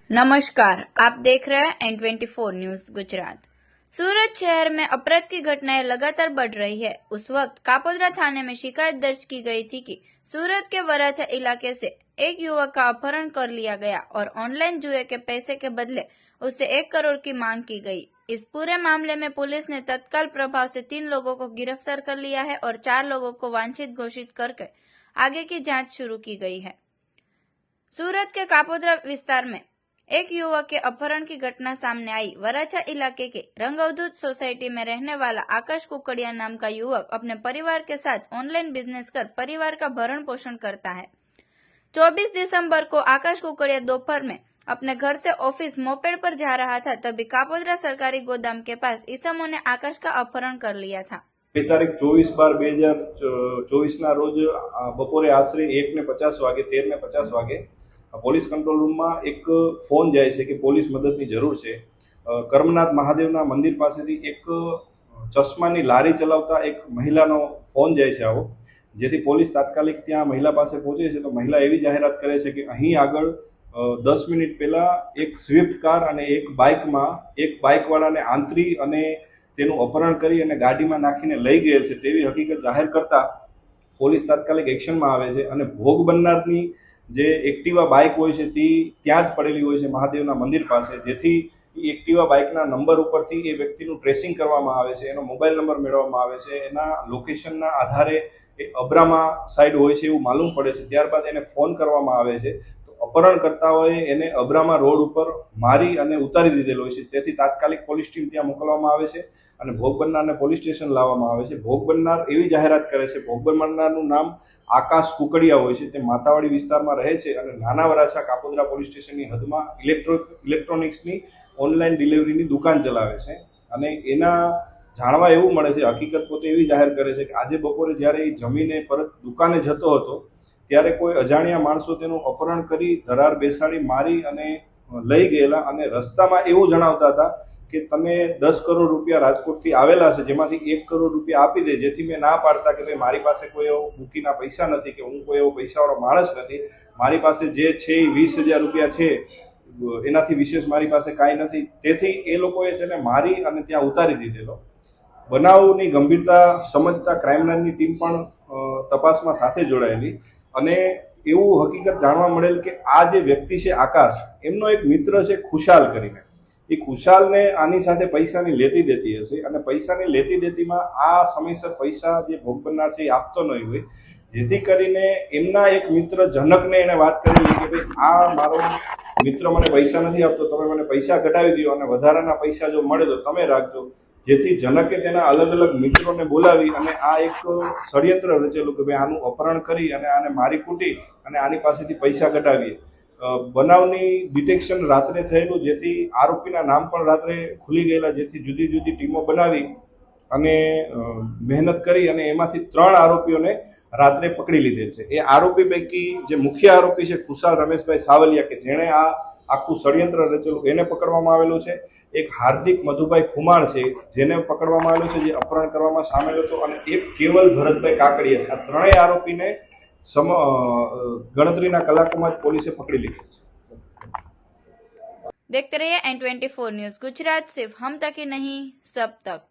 नमस्कार, आप देख रहे हैं N24 न्यूज गुजरात। सूरत शहर में अपराध की घटनाएं लगातार बढ़ रही है। उस वक्त कापोद्रा थाने में शिकायत दर्ज की गई थी कि सूरत के वराछा इलाके से एक युवक का अपहरण कर लिया गया और ऑनलाइन जुए के पैसे के बदले उससे 1 करोड़ की मांग की गई। इस पूरे मामले में पुलिस ने तत्काल प्रभाव से 3 लोगों को गिरफ्तार कर लिया है और 4 लोगों को वांछित घोषित करके आगे की जांच शुरू की गई है। सूरत के कापोद्रा विस्तार में एक युवक के अपहरण की घटना सामने आई। वराछा इलाके के रंगअवधूत सोसाइटी में रहने वाला आकाश कुकड़िया नाम का युवक अपने परिवार के साथ ऑनलाइन बिजनेस कर परिवार का भरण पोषण करता है। 24 दिसंबर को आकाश कुकड़िया दोपहर में अपने घर से ऑफिस मोपेड पर जा रहा था, तभी कापोद्रा सरकारी गोदाम के पास ईसमों ने आकाश का अपहरण कर लिया था। तारीख 24/12/2024 रोज बपोरे आश्रे 1:50 वागे 13:50 वागे પોલીસ કંટ્રોલ રૂમમાં એક ફોન જાય છે કે પોલીસ મદદની જરૂર છે। કર્મનાથ મહાદેવના મંદિર પાસેથી એક ચશ્માની લારી ચલાવતા એક મહિલાનો ફોન જાય છે આવો, જેથી પોલીસ તાત્કાલિક ત્યાં મહિલા પાસે પહોંચે છે। તો મહિલા એવી જાહેરાત કરે છે કે અહીં આગળ 10 મિનિટ પહેલા એક સ્વિફ્ટ કાર અને એક બાઇકમાં એક બાઇકવાળાને આંતરી અને તેનું અપહરણ કરી અને ગાડીમાં નાખીને લઈ ગયેલ છે તેવી હકીકત જાહેર કરતા પોલીસ તાત્કાલિક એક્શનમાં આવે છે અને ભોગ બનનારની જે એક્ટિવા બાઇક હોય છે તે ત્યાં જ પડેલી હોય છે મહાદેવના મંદિર પાસે, જેથી એક્ટિવા બાઇકના નંબર ઉપરથી એ વ્યક્તિનું ટ્રેસિંગ કરવામાં આવે છે, એનો મોબાઈલ નંબર મેળવવામાં આવે છે, એના લોકેશનના આધારે એ અબ્રામા સાઈડ હોય છે એવું માલુમ પડે છે। ત્યારબાદ એને ફોન કરવામાં આવે છે। તો અપહરણકર્તાઓએ એને અબ્રામા રોડ ઉપર મારી અને ઉતારી દીધેલો હોય છે, તેથી તાત્કાલિક પોલીસ ટીમ ત્યાં મોકલવામાં આવે છે અને ભોગ બનનારને પોલીસ સ્ટેશન લાવવામાં આવે છે। ભોગ બનનાર એવી જાહેરાત કરે છે, ભોગ બનનારનું નામ આકાશ કુકડિયા હોય છે, તે માતાવાડી વિસ્તારમાં રહે છે અને નાના વરાછા કાપોદ્રા પોલીસ સ્ટેશનની હદમાં ઇલેક્ટ્રોનિક્સની ઓનલાઈન ડિલિવરીની દુકાન ચલાવે છે। અને એના જાણવા એવું મળે છે, હકીકત પોતે એવી જાહેર કરે છે કે આજે બપોરે જ્યારે એ જમીને પરત દુકાને જતો હતો ત્યારે કોઈ અજાણ્યા માણસો તેનું અપહરણ કરી ધરાર બેસાડી મારી અને લઈ ગયેલા અને રસ્તામાં એવું જણાવતા હતા કે તમે 10 કરોડ રૂપિયા રાજકોટથી આવેલા છે, જેમાંથી 1 કરોડ રૂપિયા આપી દે, જેથી મેં ના પાડતા કે ભાઈ મારી પાસે કોઈ એવો બુકીના પૈસા નથી કે હું કોઈ એવો પૈસાવાળો માણસ નથી, મારી પાસે જે છે એ 20,000 રૂપિયા છે, એનાથી વિશેષ મારી પાસે કાંઈ નથી। તેથી એ લોકોએ તેને મારી અને ત્યાં ઉતારી દીધેલો। બનાવની ગંભીરતા સમજતા ક્રાઇમ બ્રાન્ચની ટીમ પણ તપાસમાં સાથે જોડાયેલી અને એવું હકીકત જાણવા મળેલ કે આ જે વ્યક્તિ છે આકાશ, એમનો એક મિત્ર છે ખુશાલ કરીને, એ ખુશાલને આની સાથે પૈસાની લેતી દેતી હશે અને પૈસાની લેતી દેતીમાં આ સમયસર પૈસા જે ભોગ બનનાર છે એ આપતો નહીં હોય, જેથી કરીને એમના એક મિત્ર જનકને એને વાત કરેલી કે ભાઈ આ મારો મિત્ર મને પૈસા નથી આપતો, તમે મને પૈસા ઘટાડી દો અને વધારાના પૈસા જો મળે તો તમે રાખજો। જેથી જનકે તેના અલગ અલગ મિત્રોને બોલાવી અને આ એક ષડયંત્ર રચેલું કે ભાઈ આનું અપહરણ કરી અને આને મારી કૂટી અને આની પાસેથી પૈસા ઘટાવીએ। બનાવની ડિટેક્શન રાત્રે થયેલું, જેથી આરોપીના નામ પણ રાત્રે ખુલી ગયેલા, જેથી જુદી જુદી ટીમો બનાવી અને મહેનત કરી અને એમાંથી 3 આરોપીઓને રાત્રે પકડી લીધેલ છે। એ આરોપી પૈકી જે મુખ્ય આરોપી છે ખુશાલ રમેશભાઈ સાવલિયા, કે જેણે આ આખું ષડયંત્ર રચેલું, એને પકડવામાં આવેલું છે। એક હાર્દિક મધુભાઈ ખુમાણ છે જેને પકડવામાં આવેલો છે, જે અપહરણ કરવામાં સામેલ હતો, અને એક કેવલ ભરતભાઈ કાકડિયા છે। આ 3 આરોપીને ગણતરીના કલાકોમાં જ પોલીસે પકડી લીધેલ છે। देखते रहिए N24 न्यूज गुजरात, सिर्फ हम तक ही नहीं सब तक।